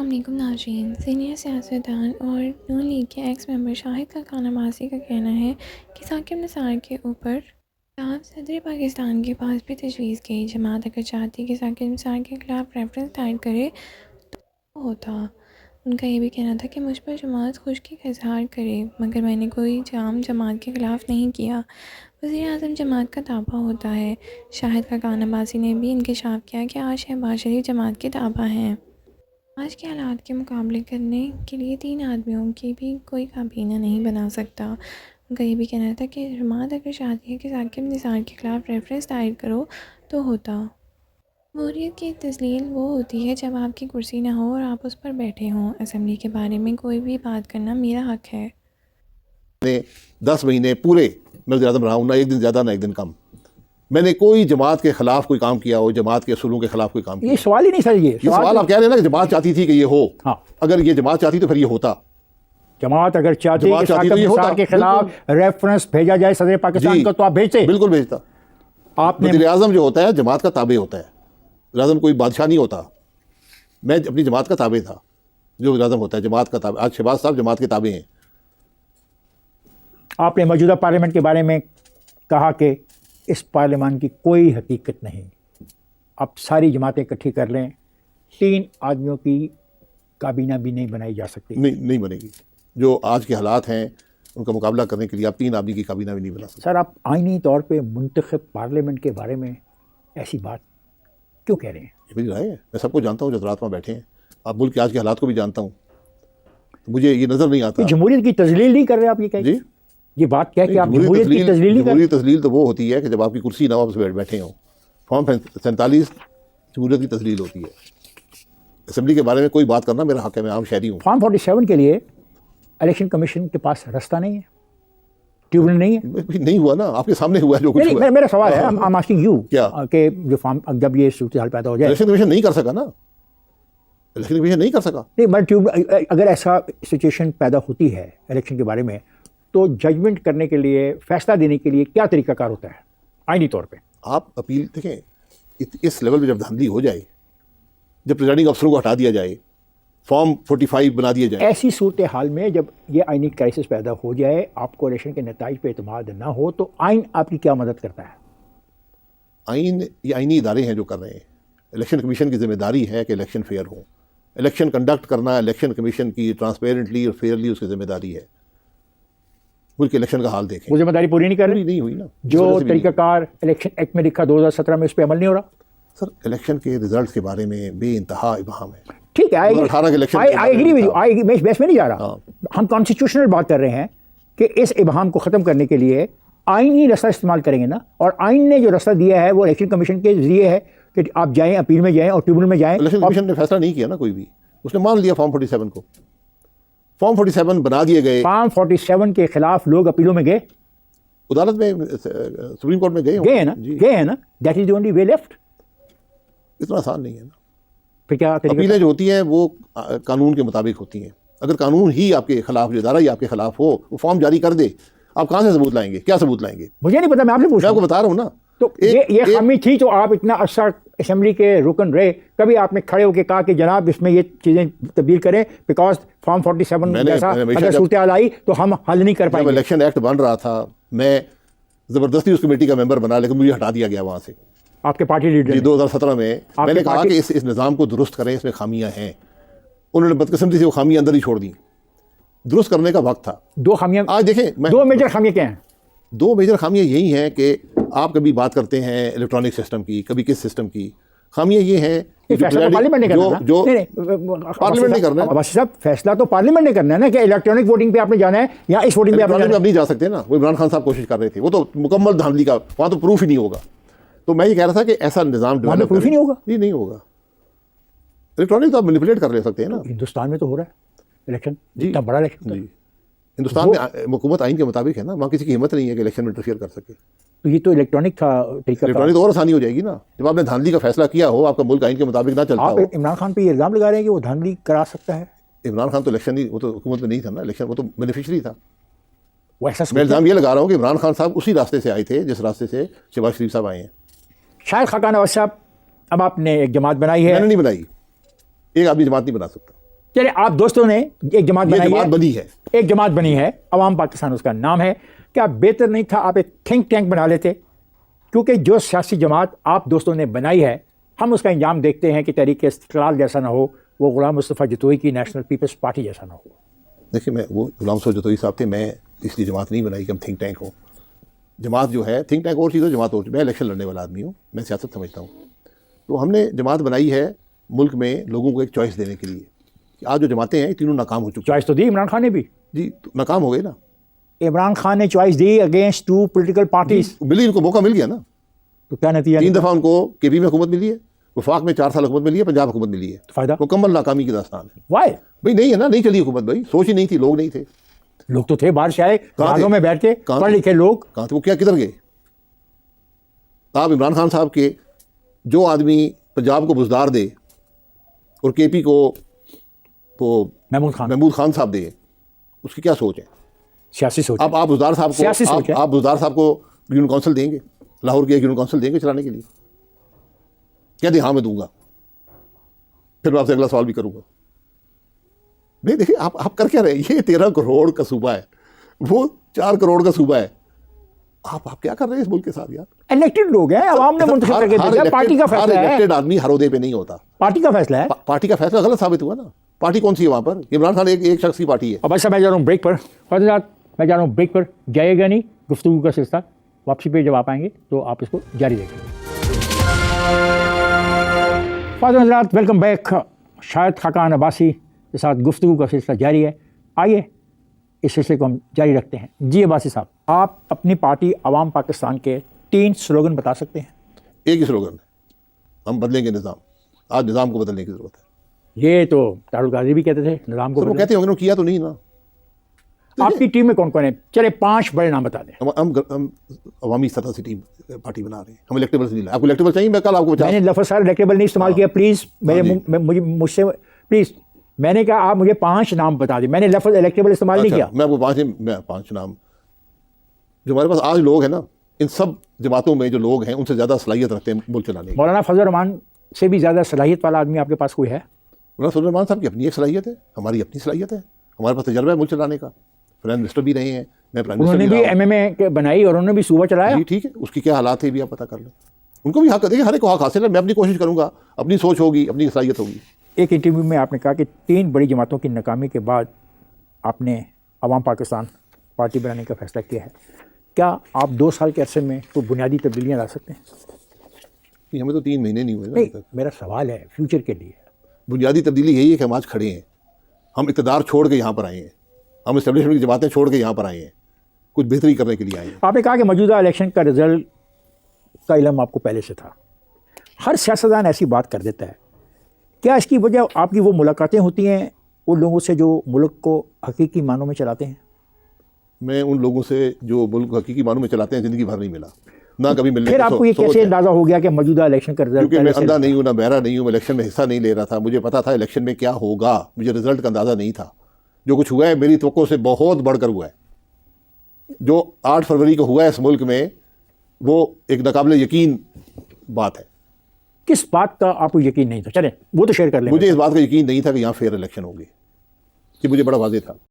السلام علیکم ناظرین. سینئر سیاستدان اور نون لیگ کے ایکس ممبر شاہد خاقان عباسی کا کہنا ہے کہ ثاقب نثار کے اوپر خلاف صدر پاکستان کے پاس بھی تجویز کی. جماعت اگر چاہتی کہ ثاقب نثار کے خلاف ریفرنس دائر کرے تو ہوتا. ان کا یہ بھی کہنا تھا کہ مجھ پر جماعت خشکی کا اظہار کرے مگر میں نے کوئی جام جماعت کے خلاف نہیں کیا. وزیر اعظم جماعت کا تابع ہوتا ہے. شاہد خاقان عباسی نے بھی انکشاف کیا کہ آج شہباز شریف جماعت کے تابع ہیں. آج کے حالات کے مقابلے کرنے کے لیے 3 آدمیوں کی بھی کوئی کابینہ نہیں بنا سکتا. ان کا یہ بھی کہنا تھا کہ جماعت اگر چاہتی ہے کہ ثاقب نثار کے خلاف ریفرنس دائر کرو تو ہوتا. جمہوریت کی تذلیل وہ ہوتی ہے جب آپ کی کرسی نہ ہو اور آپ اس پر بیٹھے ہوں. اسمبلی کے بارے میں کوئی بھی بات کرنا میرا حق ہے. 10 مہینے پورے میں وزیر اعظم رہا ہوں، نہ ایک دن زیادہ نہ ایک دن کم. میں نے کوئی جماعت کے خلاف کوئی کام کیا ہو، جماعت کے اصولوں کے خلاف کوئی کام کیا. یہ سوال ہی نہیں سر. یہ سوال آپ کہہ رہے ہیں نا کہ جماعت چاہتی تھی کہ یہ ہو. ہاں، اگر یہ جماعت چاہتی تو پھر یہ ہوتا. جماعت اگر چاہتی کہ ثاقب نثار کے خلاف ریفرنس بھیجا جائے صدر پاکستان کو تو آپ بھیجتے. بالکل بھیجتا. آپ نے وزیر اعظم جو ہوتا ہے جماعت کا تابع ہوتا ہے. وزیر اعظم کوئی بادشاہ نہیں ہوتا. میں اپنی جماعت کا تابع تھا. جو وزیر اعظم ہوتا ہے جماعت کا تابع. آج شہباز صاحب جماعت کے تابع ہیں. آپ نے موجودہ پارلیمنٹ کے بارے میں کہا کہ اس پارلیمان کی کوئی حقیقت نہیں. اب ساری جماعتیں اکٹھی کر لیں، 3 آدمیوں کی کابینہ بھی نہیں بنائی جا سکتی. نہیں بنے گی. جو آج کے حالات ہیں ان کا مقابلہ کرنے کے لیے آپ 3 آدمی کی کابینہ بھی نہیں بنا سکتے. سر، آپ آئینی طور پہ منتخب پارلیمنٹ کے بارے میں ایسی بات کیوں کہہ رہے ہیں؟ یہ میری رائے ہے. میں سب کو جانتا ہوں جو حضرات وہاں بیٹھے ہیں. آپ ملک کے آج کے حالات کو بھی جانتا ہوں. مجھے یہ نظر نہیں آتا. جمہوریت کی تذلیل نہیں کر رہے آپ. یہ کہیں جی یہ بات کیا کہ آپ جمہوریت کی تذلیل نہیں کر رہے. جمہوری تذلیل تو وہ ہوتی ہے کہ جب آپ کی کرسی نہ ہو آپ بیٹھے ہوں. فارم 47 جمہوریت کی تذلیل ہوتی ہے. اسمبلی کے بارے میں کوئی بات کرنا میرا حق ہے. میں عام شہری ہوں. فارم 47 کے لیے الیکشن کمیشن کے پاس رستہ نہیں ہے، ٹریبونل نہیں ہے. نہیں ہوا نا، آپ کے سامنے ہوا ہے جو کچھ ہوا ہے. میرا سوال ہے I'm asking you کیا کہ جو فارم جب یہ صورتحال پیدا ہو جائے. الیکشن کمیشن نہیں کر سکا نا. الیکشن کمیشن نہیں کر سکا. نہیں، اگر ایسا سچویشن پیدا ہوتی ہے الیکشن کے بارے میں تو ججمنٹ کرنے کے لیے، فیصلہ دینے کے لیے کیا طریقہ کار ہوتا ہے آئینی طور پہ؟ آپ اپیل دیکھیں. اس لیول پہ جب دھاندلی ہو جائے، جب پریزائڈنگ افسروں کو ہٹا دیا جائے، فارم 45 بنا دیا جائے، ایسی صورتحال میں جب یہ آئینی کرائسس پیدا ہو جائے، آپ کو الیکشن کے نتائج پہ اعتماد نہ ہو تو آئین آپ کی کیا مدد کرتا ہے؟ آئین یہ آئینی ادارے ہیں جو کر رہے ہیں. الیکشن کمیشن کی ذمہ داری ہے کہ الیکشن فیئر ہوں. الیکشن کنڈکٹ کرنا الیکشن کمیشن کی ٹرانسپیرنٹلی اور فیئرلی اس کی ذمہ داری ہے. ملک الیکشن کا حال دیکھیں. وہ ذمہ داری پوری نہیں کر رہی. نہیں ہوئی نا. جو طریقہ کار الیکشن ایکٹ میں لکھا 2017 میں اس پہ عمل نہیں ہو رہا. سر الیکشن کے ریزلٹس کے بارے میں بے انتہا ابہام ہے. ٹھیک ہے، آئی ایگری ود یو. میں بیس میں نہیں جا رہا. ہم کانسٹیٹیوشنل بات کر رہے ہیں کہ اس ابہام کو ختم کرنے کے لیے آئینی رستہ استعمال کریں گے نا. اور آئین نے جو رستہ دیا ہے وہ الیکشن کمیشن کے ذریعے ہے کہ آپ جائیں، اپیل میں جائیں اور ٹریبونل میں جائیں. الیکشن کمیشن نے فیصلہ نہیں کیا نا کوئی بھی. اس نے مان لیا فارم 47 کو. فارم 47 بنا دیے گئے. فارم 47 کے خلاف لوگ اپیلوں میں گئے، عدالت میں، سپریم کورٹ میں گئے ہیں نا. That is the only way left. اتنا آسان نہیں ہے نا. پھر کیا اپیلیں جو ہوتی ہیں وہ قانون کے مطابق ہوتی ہیں. اگر قانون ہی آپ کے خلاف، جو ادارہ ہی آپ کے خلاف ہو، وہ فارم جاری کر دے، آپ کہاں سے ثبوت لائیں گے؟ کیا ثبوت لائیں گے؟ مجھے نہیں پتا. میں آپ سے پوچھ میں آپ کو بتا رہا ہوں نا. تو یہ خامی تھی تو آپ اتنا عرصہ اسمبلی کے رکن رہے. کبھی آپ نے کھڑے ہو کے کہا کہ جناب اس میں یہ چیزیں تبدیل کریں بیکاز فارم 47 جیسا اگر صورتحال آئی تو ہم حل نہیں کر پائیں جب گے؟ الیکشن ایکٹ بن رہا تھا میں زبردستی اس کمیٹی کا ممبر بنا، لیکن مجھے ہٹا دیا گیا وہاں سے. آپ کے پارٹی لیڈر 2017 میں میں نے کہا کہ اس نظام کو درست کریں، اس میں خامیاں ہیں. انہوں نے بدقسمتی سے وہ خامیاں اندر ہی چھوڑ دیں. درست کرنے کا وقت تھا. 2 خامیاں آج دیکھیں، 2 میجر خامیاں کیا ہیں؟ 2 میجر خامیاں یہی ہیں کہ آپ کبھی بات کرتے ہیں الیکٹرانک سسٹم کی، کبھی کس سسٹم کی. خامیاں یہ ہیں پارلیمنٹ نے کرنا. جو پارلیمنٹ نہیں کرنا. بس صاحب فیصلہ تو پارلیمنٹ نے کرنا ہے نا کہ الیکٹرانک ووٹنگ پہ آپ نے جانا ہے یا اس ووٹنگ پہ آپ نے نہیں جا سکتے نا. وہ عمران خان صاحب کوشش کر رہے تھے. وہ تو مکمل دھاندلی کا، وہاں تو پروف ہی نہیں ہوگا. تو میں یہ کہہ رہا تھا کہ ایسا نظام ڈیولپ پروف ہی نہیں ہوگا. جی نہیں ہوگا. الیکٹرانک تو آپ مینیپولیٹ کر لے سکتے ہیں نا. ہندوستان میں تو ہو رہا ہے الیکشن، جی اتنا بڑا الیکشن. جی ہندوستان میں حکومت آئین کے مطابق ہے نا. وہاں کسی کی ہمت نہیں ہے کہ الیکشن میں انٹرفیئر کر سکے. تو یہ تو الیکٹرانک تھا طریقہ. الیکٹرانک تو اور آسانی ہو جائے گی نا. جب آپ نے دھاندلی کا فیصلہ کیا ہو، آپ کا ملک آئین کے مطابق نہ چلتا ہو. آپ عمران خان پہ یہ الزام لگا رہے ہیں کہ وہ دھاندلی کرا سکتا ہے. عمران خان تو الیکشن نہیں، وہ تو حکومت میں نہیں تھا نا. الیکشن وہ تو بینیفیشری تھا. وہ ایسا میں الزام یہ لگا رہا ہوں کہ عمران خان صاحب اسی راستے سے آئے تھے جس راستے سے شہباز شریف صاحب آئے ہیں. شاہد خاقان عباسی صاحب، اب آپ نے ایک جماعت بنائی ہے. میں نے نہیں بنائی. ایک آدمی جماعت نہیں بنا سکتا. چلے آپ دوستوں نے ایک جماعت یہ بنائی جماعت ہے، بنی ہے، ایک جماعت بنی ہے عوام پاکستان اس کا نام ہے. کیا بہتر نہیں تھا آپ ایک تھنک ٹینک بنا لیتے؟ کیونکہ جو سیاسی جماعت آپ دوستوں نے بنائی ہے ہم اس کا انجام دیکھتے ہیں کہ تحریک استقلال جیسا نہ ہو، وہ غلام مصطفیٰ جتوئی کی نیشنل پیپلز پارٹی جیسا نہ ہو. دیکھیے میں وہ غلام مصطفیٰ جتوئی صاحب تھے، میں اس لیے جماعت نہیں بنائی کہ ہم تھنک ٹینک ہوں. جماعت جو ہے تھنک ٹینک اور چیز ہے، جماعت اور چیز. میں الیکشن لڑنے والا آدمی ہوں، میں سیاست سمجھتا ہوں. تو ہم نے جماعت بنائی ہے ملک میں لوگوں کو ایک چوائس دینے کے لیے کہ آج جو جماعتیں ہیں تینوں ناکام ہو چکی ہیں. چوائس تو دی عمران خان نے بھی، جی ناکام ہو گئے نا. عمران خان نے چوائس دی اگینسٹ 2 پولیٹیکل پارٹیز. ملی، ان کو موقع مل گیا نا. تو کیا نتیجہ 3 دفعہ ان کو کے پی میں حکومت ملی ہے، وفاق میں 4 سال حکومت ملی ہے، پنجاب حکومت ملی ہے. فائدہ مکمل ناکامی کی داستان ہے. وائی؟ بھائی نہیں ہے نا، نہیں چلی حکومت. بھائی سوچ ہی نہیں تھی، لوگ نہیں تھے. لوگ تو تھے باہر سے آئے، کہاں جہازوں تھے؟ میں بیٹھ کے کہاں پڑھ تھے؟ لکھے لوگ. کہاں تھے وہ؟ کیا کدھر گئے؟ آپ عمران خان صاحب کے جو آدمی پنجاب کو بزدار دے اور کے پی کو وہ محمود خان صاحب دے، اس کی کیا سوچ ہے؟ سیاسی سوچ. آپ بزدار صاحب سیاسی سوچ ہے. کو آپ بزدار صاحب کو یونین کونسل دیں گے، لاہور کی ایک یونین کونسل دیں گے چلانے کے لیے؟ کیا دیں؟ ہاں میں دوں گا. پھر میں آپ سے اگلا سوال بھی کروں گا. نہیں دیکھیے آپ کر کیا رہے ہیں؟ یہ 13 کروڑ کا صوبہ ہے، وہ 4 کروڑ کا صوبہ ہے. آپ کیا کر رہے ہیں اس ملک کے ساتھ یار؟ الیکٹڈ لوگ ہیں، عوام نے منتخب کر کے بھیجا، پارٹی کا فیصلہ ہے. الیکٹڈ آدمی ہر عہدے پہ نہیں ہوتا. پارٹی کا فیصلہ ہے. پارٹی کا فیصلہ غلط ثابت ہوا نا. پارٹی کون سی ہے وہاں پر؟ عمران خان ایک شخص کی پارٹی ہے. اب ایسا میں جا رہا ہوں بریک پر، حضرات میں جا رہا ہوں بریک پر. جائے گا نہیں گفتگو کا سلسلہ، واپسی پہ جب آپ آئیں گے تو آپ اس کو جاری رکھیں گے. حضرات ویلکم بیک. شاہد خاقان عباسی کے ساتھ گفتگو کا سلسلہ جاری ہے. آئیے اس سلسلے کو ہم جاری رکھتے ہیں. جی عباسی صاحب، آپ اپنی پارٹی عوام پاکستان کے 3 سلوگن بتا سکتے ہیں؟ ایک ہی سلوگن ہے، ہم بدلیں گے نظام. آج نظام کو بدلنے کی ضرورت ہے. یہ تو دارالغازی بھی کہتے تھے نظام کو وہ بدلیں. کہتے ہوں گے کیا تو نہیں نا. آپ کی ٹیم میں کون کون ہے؟ چلے 5 بڑے نام بتا دیں. ہم عوامی سطح سے ٹیم پارٹی بنا رہے ہیں. ہم الیکٹیبل سے نہیں لائے. آپ کو الیکٹیبل چاہیے؟ میں کل آپ کو میں نے لفظ سر الیکٹیبل نہیں استعمال کیا، پلیز مجھ سے پلیز. میں نے کہا آپ مجھے 5 نام بتا دیں، میں نے لفظ الیکٹیبل استعمال نہیں کیا. میں آپ کو 5 نام جو ہمارے پاس آج لوگ ہیں نا، ان سب جماعتوں میں جو لوگ ہیں ان سے زیادہ صلاحیت رکھتے ہیں ملک چلانے کی. مولانا فضل الرحمان سے بھی زیادہ صلاحیت والا آدمی آپ کے پاس کوئی ہے؟ مولانا فضل الرحمان صاحب کی اپنی ایک صلاحیت ہے، ہماری اپنی صلاحیت ہے. ہمارے پاس تجربہ ہے ملک چلانے کا. پرائم منسٹر بھی رہے ہیں، میں پرائم انہوں منسٹر نے بھی ایم ایم اے بنائی اور انہوں نے بھی صوبہ چلایا. جی ٹھیک ہے، اس کی کیا حالات تھے بھی آپ پتہ کر لیں. ان کو بھی حق، دیکھیں ہر ایک کو حق حاصل ہے. میں اپنی کوشش کروں گا، اپنی سوچ ہوگی، اپنی صلاحیت ہوگی. ایک انٹرویو میں آپ نے کہا کہ 3 بڑی جماعتوں کی ناکامی کے بعد آپ نے عوام پاکستان پارٹی بنانے کا فیصلہ کیا ہے. کیا آپ 2 سال کے عرصے میں کوئی بنیادی تبدیلیاں لا سکتے ہیں؟ ہمیں تو 3 مہینے نہیں ہوئے نا نہیں، ابھی تک. میرا سوال ہے فیوچر کے لیے. بنیادی تبدیلی یہی ہے کہ ہم آج کھڑے ہیں. ہم اقتدار چھوڑ کے یہاں پر آئے ہیں، ہم اسٹیبلشمنٹ کی جماعتیں چھوڑ کے یہاں پر آئے ہیں، کچھ بہتری کرنے کے لیے آئے ہیں. آپ نے کہا کہ موجودہ الیکشن کا رزلٹ کا علم آپ کو پہلے سے تھا. ہر سیاستدان ایسی بات کر دیتا ہے. کیا اس کی وجہ آپ کی وہ ملاقاتیں ہوتی ہیں ان لوگوں سے جو ملک کو حقیقی معنوں میں چلاتے ہیں؟ میں ان لوگوں سے جو ملک حقیقی معنوں میں چلاتے ہیں زندگی بھر نہیں ملا، نہ کبھی ملنے پھر کی آپ کو یہ سوچ کیسے ہے. اندازہ ہو گیا کہ موجودہ الیکشن کا رزلٹ کیونکہ میں پہلے سے اندھا نہیں ہوں، نہ بہرا نہیں ہوں. میں الیکشن میں حصہ نہیں لے رہا تھا. مجھے پتا تھا الیکشن میں کیا ہوگا، مجھے رزلٹ کا اندازہ نہیں تھا. جو کچھ ہوا ہے میری توقع سے بہت بڑھ کر ہوا ہے. جو 8 فروری کو ہوا ہے اس ملک میں وہ ایک ناقابل یقین بات ہے. کس بات کا آپ کو یقین نہیں تھا؟ چلیں وہ تو شیئر کر لیں. مجھے اس بات کا یقین نہیں تھا کہ یہاں فیئر الیکشن ہوگی. یہ مجھے بڑا واضح تھا.